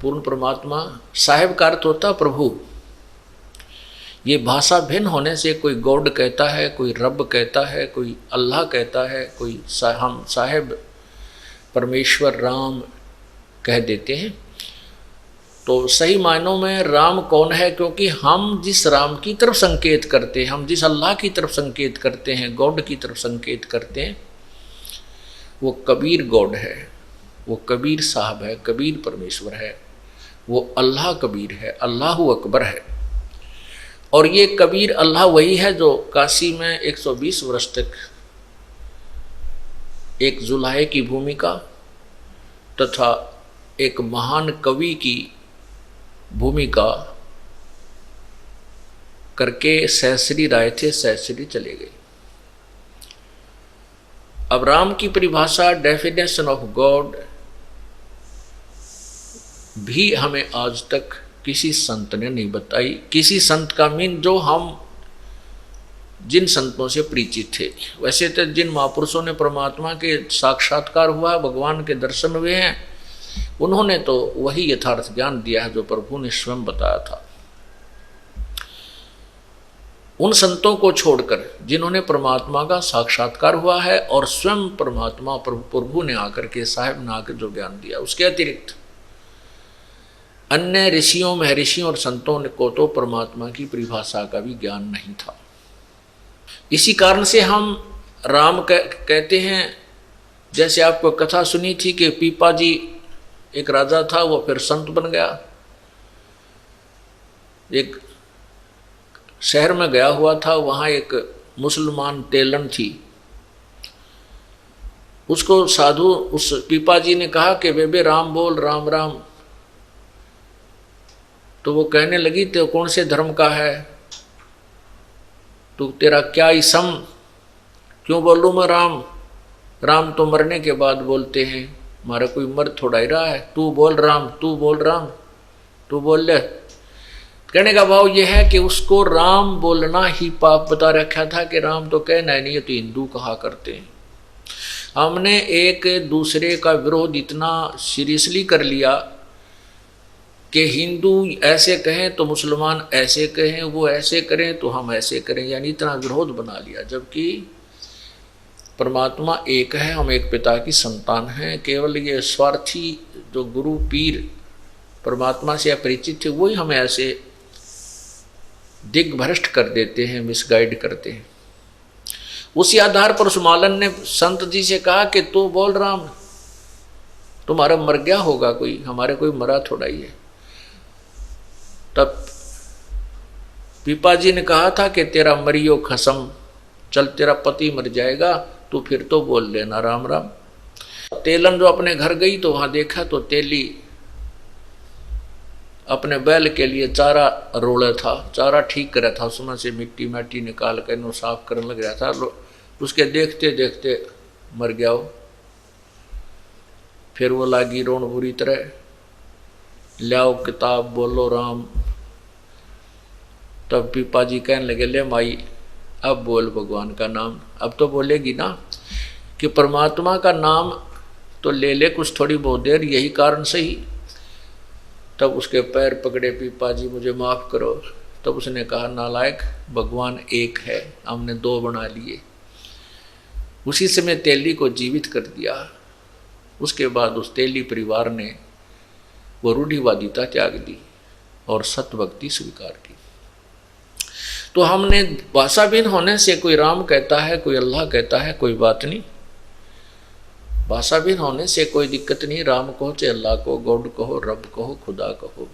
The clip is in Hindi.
पूर्ण परमात्मा, साहेब का अर्थ होता प्रभु। ये भाषा भिन्न होने से कोई गॉड कहता है, कोई रब कहता है, कोई अल्लाह कहता है, कोई हम साहेब परमेश्वर राम कह देते हैं। तो सही मायनों में राम कौन है? क्योंकि हम जिस राम की तरफ संकेत करते हैं, हम जिस अल्लाह की तरफ संकेत करते हैं, गॉड की तरफ संकेत करते हैं, वो कबीर गॉड है, वो कबीर साहब है, कबीर परमेश्वर है, वो अल्लाह कबीर है, अल्लाह अकबर है। और ये कबीर अल्लाह वही है जो काशी में 120 वर्ष तक एक जुलाहे की भूमिका तथा एक महान कवि की भूमिका करके सहस्री राय थे, सहस्री चले गए। अब राम की परिभाषा, डेफिनेशन ऑफ गॉड भी हमें आज तक किसी संत ने नहीं बताई। किसी संत का मीन जो हम जिन संतों से परिचित थे। वैसे तो जिन महापुरुषों ने परमात्मा के साक्षात्कार हुआ, भगवान के दर्शन हुए हैं, उन्होंने तो वही यथार्थ ज्ञान दिया है जो प्रभु ने स्वयं बताया था। उन संतों को छोड़कर जिन्होंने परमात्मा का साक्षात्कार हुआ है और स्वयं परमात्मा प्रभु ने आकर के, साहेब ने आकर जो ज्ञान दिया, उसके अतिरिक्त अन्य ऋषियों, महर्षियों और संतों को तो परमात्मा की परिभाषा का भी ज्ञान नहीं था। इसी कारण से हम राम कहते हैं। जैसे आपको कथा सुनी थी कि पीपा जी एक राजा था, वो फिर संत बन गया। एक शहर में गया हुआ था, वहाँ एक मुसलमान तेलन थी। उसको साधु, उस पीपा जी ने कहा कि बेबे राम बोल, राम राम। तो वो कहने लगी, तो कौन से धर्म का है तू, तेरा क्या इसम, क्यों बोलूँ मैं राम? राम तो मरने के बाद बोलते हैं, हमारा कोई मर थोड़ा ही रहा है। तू बोल राम, तू बोल राम, तू बोल ले। कहने का भाव यह है कि उसको राम बोलना ही पाप बता रखा था कि राम तो कहना है नहीं, ये तो हिंदू कहा करते हैं। हमने एक दूसरे का विरोध इतना सीरियसली कर लिया कि हिंदू ऐसे कहें तो मुसलमान ऐसे कहें, वो ऐसे करें तो हम ऐसे करें, यानी इतना विरोध बना लिया। जबकि परमात्मा एक है, हम एक पिता की संतान हैं। केवल ये स्वार्थी जो गुरु पीर परमात्मा से अपरिचित थे, वही हमें ऐसे दिग्भ्रष्ट कर देते हैं, मिसगाइड करते हैं। उसी आधार पर उस मालन ने संत जी से कहा कि तू बोल राम, तुम्हारा मर गया होगा कोई, हमारे कोई मरा थोड़ा ही है। तब पीपा जी ने कहा था कि तेरा मरियो खसम, चल तेरा पति मर जाएगा, तू फिर तो बोल लेना राम राम। तेलन जो अपने घर गई तो वहां देखा तो तेली अपने बैल के लिए चारा रोड़ा था, चारा ठीक कर रहा था, उसमें से मिट्टी मैटी निकाल कर नो साफ करने लग रहा था। उसके देखते देखते मर गया वो। फिर वो लागी रोण बुरी तरह, लाओ किताब बोलो राम। तब पीपा जी कहने लगे, ले माई अब बोल भगवान का नाम। अब तो बोलेगी ना कि परमात्मा का नाम तो ले ले कुछ थोड़ी बहुत देर, यही कारण से ही। तब उसके पैर पकड़े, पीपा जी मुझे माफ़ करो। तब उसने कहा, नालायक, भगवान एक है, हमने दो बना लिए। उसी समय तेली को जीवित कर दिया। उसके बाद उस तेली परिवार ने वो रूढ़िवादिता त्याग दी और सत्य भक्ति स्वीकार की। तो हमने भाषा भिन्न होने से कोई राम कहता है, कोई अल्लाह कहता है, कोई बात नहीं। भाषा भिन्न होने से कोई दिक्कत नहीं। राम कहो चाहे अल्लाह कहो, गॉड कहो, रब कहो, खुदा कहो।